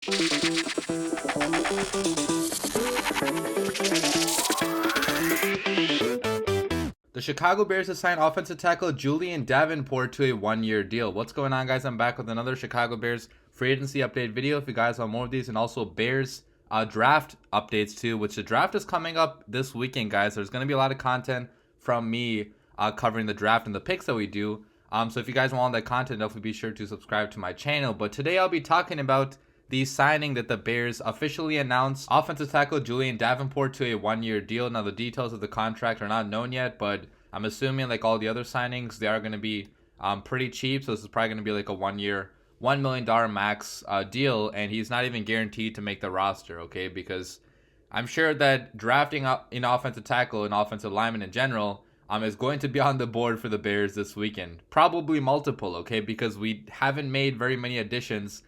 The Chicago Bears have signed offensive tackle Julien Davenport to a one-year deal. What's going on, guys? I'm back with another Chicago Bears free agency update video. If you guys want more of these, and also Bears draft updates too, which the draft is coming up this weekend, guys. There's going to be a lot of content from me covering the draft and the picks that we do. So if you guys want all that content, definitely be sure to subscribe to my channel. But today I'll be talking about the signing that the Bears officially announced. Offensive tackle Julien Davenport to a one-year deal. Now, the details of the contract are not known yet, but I'm assuming, like all the other signings, they are going to be pretty cheap. So this is probably going to be like a 1 year, $1 million max deal, and he's not even guaranteed to make the roster, okay? Because I'm sure that drafting up in offensive tackle and offensive lineman in general is going to be on the board for the Bears this weekend. Probably multiple, okay? Because we haven't made very many additions,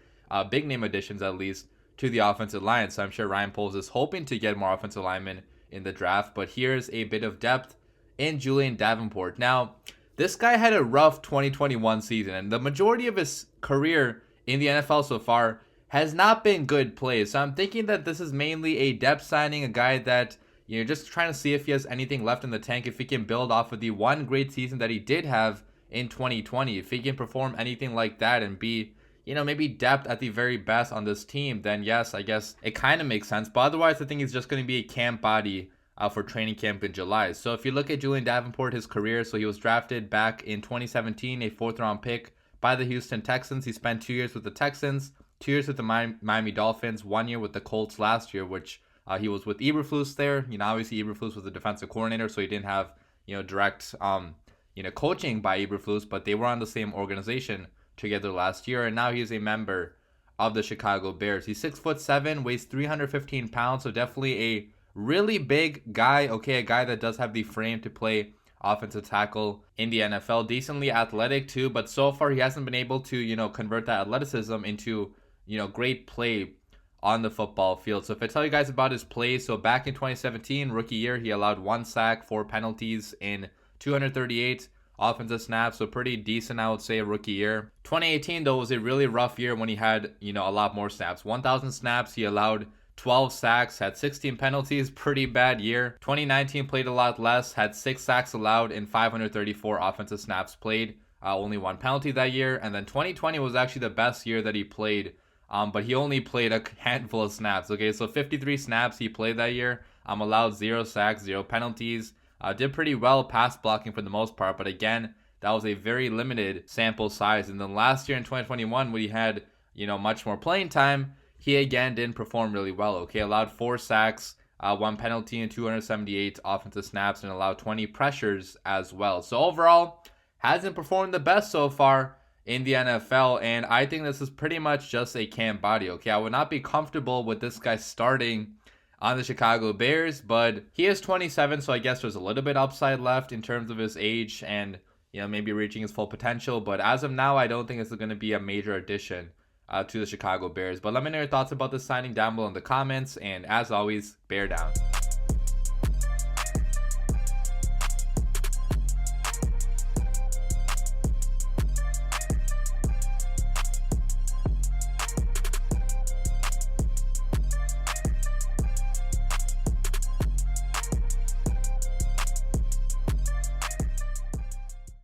big name additions at least, to the offensive line. So I'm sure Ryan Poles is hoping to get more offensive linemen in the draft. But here's a bit of depth in Julien Davenport. Now, this guy had a rough 2021 season, and the majority of his career in the NFL so far has not been good plays. So I'm thinking that this is mainly a depth signing, a guy that, you know, just trying to see if he has anything left in the tank, if he can build off of the one great season that he did have in 2020. If he can perform anything like that and be, you know, maybe depth at the very best on this team, then yes, I guess it kind of makes sense. But otherwise, I think he's just going to be a camp body for training camp in July. So if you look at Julien Davenport, his career, so he was drafted back in 2017, a 4th-round pick by the Houston Texans. He spent 2 years with the Texans, 2 years with the Miami Dolphins, 1 year with the Colts last year, which he was with Eberflus there. You know, obviously Eberflus was the defensive coordinator, so he didn't have, you know, direct, coaching by Eberflus, but they were on the same organization together last year, and now he's a member of the Chicago Bears. He's 6'7", weighs 315 pounds, so definitely a really big guy. Okay, a guy that does have the frame to play offensive tackle in the NFL. Decently athletic too, but so far he hasn't been able to, you know, convert that athleticism into, you know, great play on the football field. So if I tell you guys about his plays, so back in 2017, rookie year, he allowed 1 sack, 4 penalties in 238 offensive snaps, so pretty decent, I would say, rookie year. 2018 though was a really rough year when he had, you know, a lot more snaps. 1,000 snaps, he allowed 12 sacks, had 16 penalties, pretty bad year. 2019 played a lot less, had 6 sacks allowed in 534 offensive snaps played, only 1 penalty that year. And then 2020 was actually the best year that he played, but he only played a handful of snaps. Okay, so 53 snaps he played that year, allowed 0 sacks, 0 penalties. Did pretty well pass blocking for the most part, but again, that was a very limited sample size. And then last year in 2021, when he had, you know, much more playing time, he again didn't perform really well. Okay, allowed 4 sacks, 1 penalty, and 278 offensive snaps, and allowed 20 pressures as well. So overall, hasn't performed the best so far in the NFL, and I think this is pretty much just a camp body. Okay, I would not be comfortable with this guy starting on the Chicago Bears, but he is 27, so I guess there's a little bit upside left in terms of his age and, you know, maybe reaching his full potential. But as of now, I don't think this is going to be a major addition to the Chicago Bears. But let me know your thoughts about this signing down below in the comments, and as always, bear down.